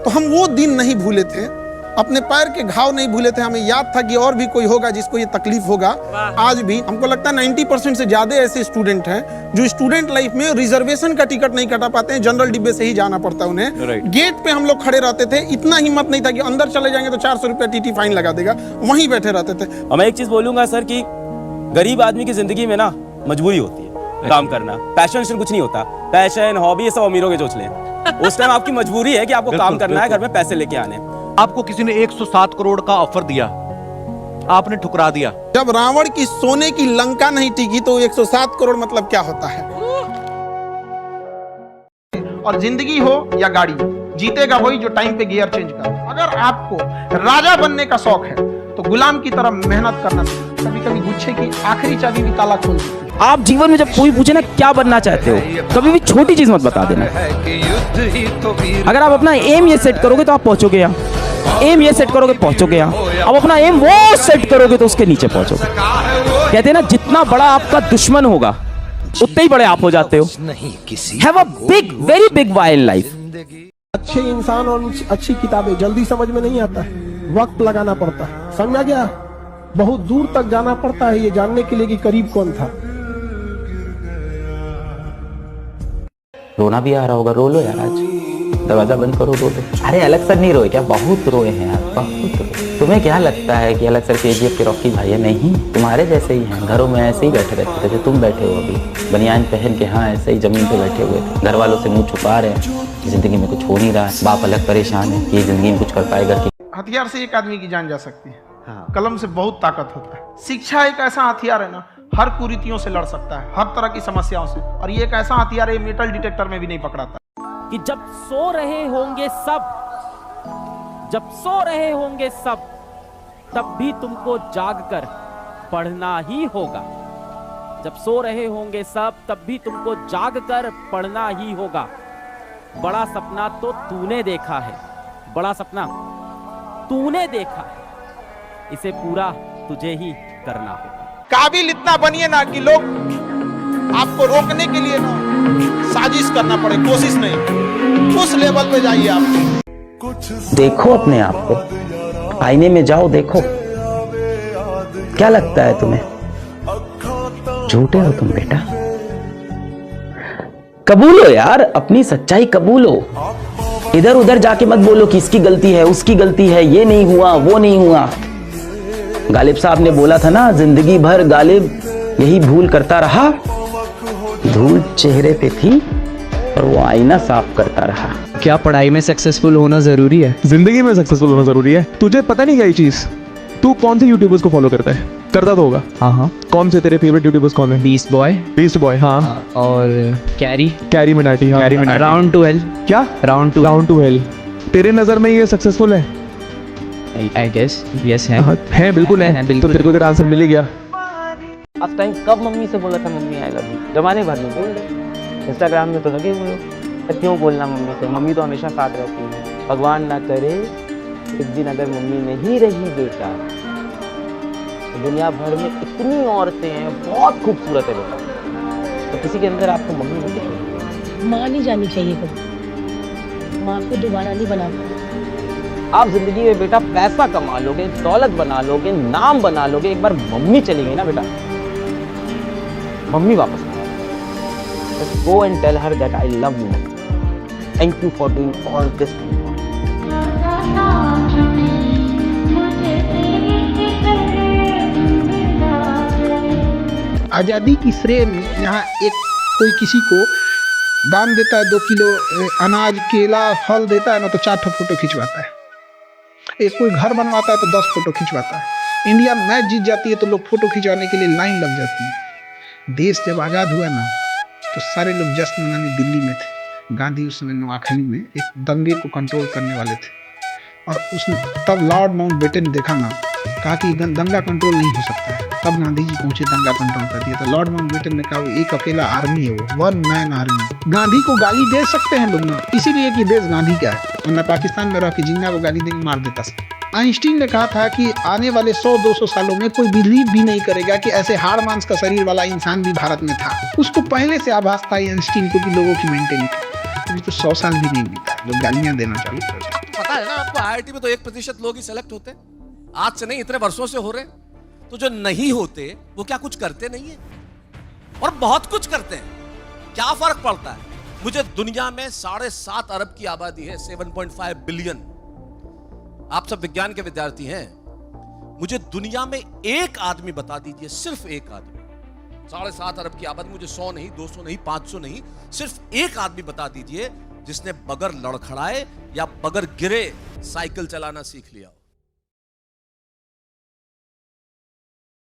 तो हम वो दिन नहीं भूले थे, अपने पैर के घाव नहीं भूले थे। हमें याद था कि और भी कोई होगा जिसको ये तकलीफ होगा। आज भी हमको लगता है 90% से ज्यादा ऐसे स्टूडेंट हैं जो स्टूडेंट लाइफ में रिजर्वेशन का टिकट नहीं कटा पाते हैं, जनरल डिब्बे से ही जाना पड़ता है उन्हें। गेट पे हम लोग खड़े रहते थे, इतना हिम्मत नहीं था कि अंदर चले जाएंगे तो 400 रुपया टीटी फाइन लगा देगा, वहीं बैठे रहते थे। और मैं एक चीज बोलूंगा सर कि गरीब आदमी की जिंदगी में ना मजबूरी होती है काम करना, पैशन कुछ नहीं होता। पैशन हॉबी ये सब अमीरों के चोचले हैं। उस टाइम आपकी मजबूरी है कि आपको काम करना है, घर में पैसे लेके आने। आपको किसी ने 107 करोड़ का ऑफर दिया, आपने ठुकरा दिया। जब रावण की सोने की लंका नहीं टिकी तो 107 करोड़ मतलब क्या होता है। और जिंदगी हो या गाड़ी, जीतेगा वही जो टाइम पे गियर चेंज कर। अगर आपको राजा बनने का शौक है तो गुलाम की तरह मेहनत करना चाहिए। कभी कभी गुच्छे की आखिरी चाबी भी ताला खोल देती है। आप जीवन में जब कोई पूछे ना क्या बनना चाहते हो, कभी भी छोटी चीज मत बता देना। अगर आप अपना एम ये सेट करोगे तो आप पहुंचोगे यहाँ, एम ये सेट करोगे पहुंचोगे यहाँ। अब अपना एम वो सेट करोगे तो उसके नीचे पहुंचोगे। कहते हैं ना जितना बड़ा आपका दुश्मन होगा उतने ही बड़े आप हो जाते हो। Have a big very big why in life. अच्छे इंसान और अच्छी किताबें जल्दी समझ में नहीं आता है, वक्त लगाना पड़ता है। समझा गया? बहुत दूर तक जाना पड़ता है ये जानने के लिए कि करीब कौन था। रोना भी आ रहा होगा, रो लो यार, आज दरवाजा बंद करो, रो लो। अरे अलग सर नहीं रोए क्या? बहुत रोए हैं यार, बहुत रोए। तुम्हें क्या लगता है कि अलग सर केजीएफ के रॉकी भाई है? नहीं, तुम्हारे जैसे ही हैं, घरों में ऐसे ही बैठे रहते थे। तुम बैठे हो अभी बनियान पहन के, हाँ ऐसे ही जमीन पे बैठे हुए, घर वालों से मुंह छुपा रहे हैं, जिंदगी में कुछ हो नहीं रहा है, बाप अलग परेशान है कि जिंदगी में कुछ कर पाएगा कि। हथियार से एक आदमी की जान जा सकती है, हाँ। कलम से बहुत ताकत होता है। शिक्षा एक ऐसा हथियार है ना, हर कुरीतियों से लड़ सकता है, हर तरह की समस्याओं से। और ये एक ऐसा हथियार है, मेटल डिटेक्टर में भी नहीं पकड़ाता कि जब सो रहे होंगे सब, जब सो रहे होंगे सब, तब भी तुमको जागकर पढ़ना ही होगा। जब सो रहे होंगे सब, तब भी तुमको जागकर पढ़ना ही होगा। बड़ा सपना तो तूने देखा है, बड़ा सपना तूने देखा है, इसे पूरा तुझे ही करना होगा। काबिल इतना बनिए ना कि लोग आपको रोकने के लिए ना साजिश करना पड़े, कोशिश नहीं, उस लेवल पे जाइए आप। देखो अपने आप को, आईने में जाओ, देखो क्या लगता है तुम्हें? झूठे हो तुम बेटा। कबूलो यार, अपनी सच्चाई कबूलो। इधर उधर जाके मत बोलो कि इसकी गलती है, उसकी गलती है, ये नहीं हुआ, वो नहीं हुआ। गालिब साहब ने बोला था ना, जिंदगी भर गालिब यही भूल करता रहा, धूल चेहरे पे थी और वो आईना साफ करता रहा। क्या पढ़ाई में सक्सेसफुल होना जरूरी है? जिंदगी में सक्सेसफुल होना जरूरी है? तुझे पता नहीं क्या ये चीज? तू कौन से यूट्यूबर्स को फॉलो करता है? करता तो होगा। हाँ। कौन से तेरे फेवरेट यूट्यूबर्स कौन है? Beast Boy. हाँ। और कैरी मिनाटी। हाँ। Round to hell. क्या? Round to hell. तेरे नजर में ये सक्सेसफुल है? आई गेस यस है। है, बिल्कुल है। तो तेरे को तेरा आंसर मिल ही गया। अब टाइम कब मम्मी से बोला था मम्मी आई लव यू? जमाने भर में बोल रहे, इंस्टाग्राम में तो लगे हुए हो। क्यों बोलना मम्मी से? मम्मी तो हमेशा साथ रहती है। भगवान ना करे एक दिन अगर मम्मी नहीं रही बेटा, तो दुनिया भर में इतनी औरतें हैं, बहुत खूबसूरत है बेटा, तो किसी के अंदर आपको मम्मी नहीं दिखेगी। माँ नहीं जानी चाहिए कभी, माँ को दोबारा नहीं बना पाती। आप जिंदगी में बेटा पैसा कमा लोगे, दौलत बना लोगे, नाम बना लोगे, एक बार मम्मी चली गई ना बेटा, मम्मी वापस आ जाएगी। Just go and tell her that I love you. Thank you for doing all this. आज़ादी की श्रेय में यहाँ एक कोई किसी को दान देता है, 2 किलो अनाज, केला, फल देता है ना, तो 4 फोटो खिंचवाता है। एक कोई घर बनवाता है तो 10 फोटो खिंचवाता है। इंडिया मैच जीत जाती है तो लोग फोटो खिंचवाने के लिए लाइन लग जाती है। देश जब आज़ाद हुआ ना, तो सारे लोग जश्न मनाने दिल्ली में थे। गांधी उस समय नोआखली में एक दंगे को कंट्रोल करने वाले थे, और उसने तब लॉर्ड माउंटबेटन ने देखा ना, कहा कि दंगा कंट्रोल नहीं हो सकता है। तब गांधी जी पहुंचे, दंगा कंट्रोल कर दिया। तो लॉर्ड माउंटबेटन ने कहा वो एक अकेला आर्मी है, वो 1 मैन आर्मी। गांधी को गाली दे सकते हैं लोग ना, इसीलिए कि देश गांधी का है, वरना पाकिस्तान में रह के जिन्ना को गाली देंगे, मार देता। आइंस्टीन ने कहा था कि आने वाले 100-200 सालों में कोई बिलीव भी नहीं करेगा कि ऐसे हाड़ मांस का शरीर वाला इंसान भी भारत में था। उसको पहले से आभास था आइंस्टीन को कि लोगों की मेंटेलिटी। अभी तो 100 साल भी नहीं बीता, लोग गालियां देना चालू कर दिए। पता है ना आपको, आईआईटी में तो 1% लोग ही सेलेक्ट होते हैं। आज से नहीं, इतने वर्षों से हो रहे। तो जो नहीं होते वो क्या कुछ करते नहीं है? और बहुत कुछ करते हैं। क्या फर्क पड़ता है? मुझे दुनिया में 7.5 अरब की आबादी है, 7.5 बिलियन। आप सब विज्ञान के विद्यार्थी हैं। मुझे दुनिया में एक आदमी बता दीजिए, सिर्फ एक आदमी, 7.5 अरब की आबादी, मुझे 100 नहीं, 200 नहीं, 500 नहीं, सिर्फ एक आदमी बता दीजिए जिसने बगैर लड़खड़ाए या बगैर गिरे साइकिल चलाना सीख लिया हो।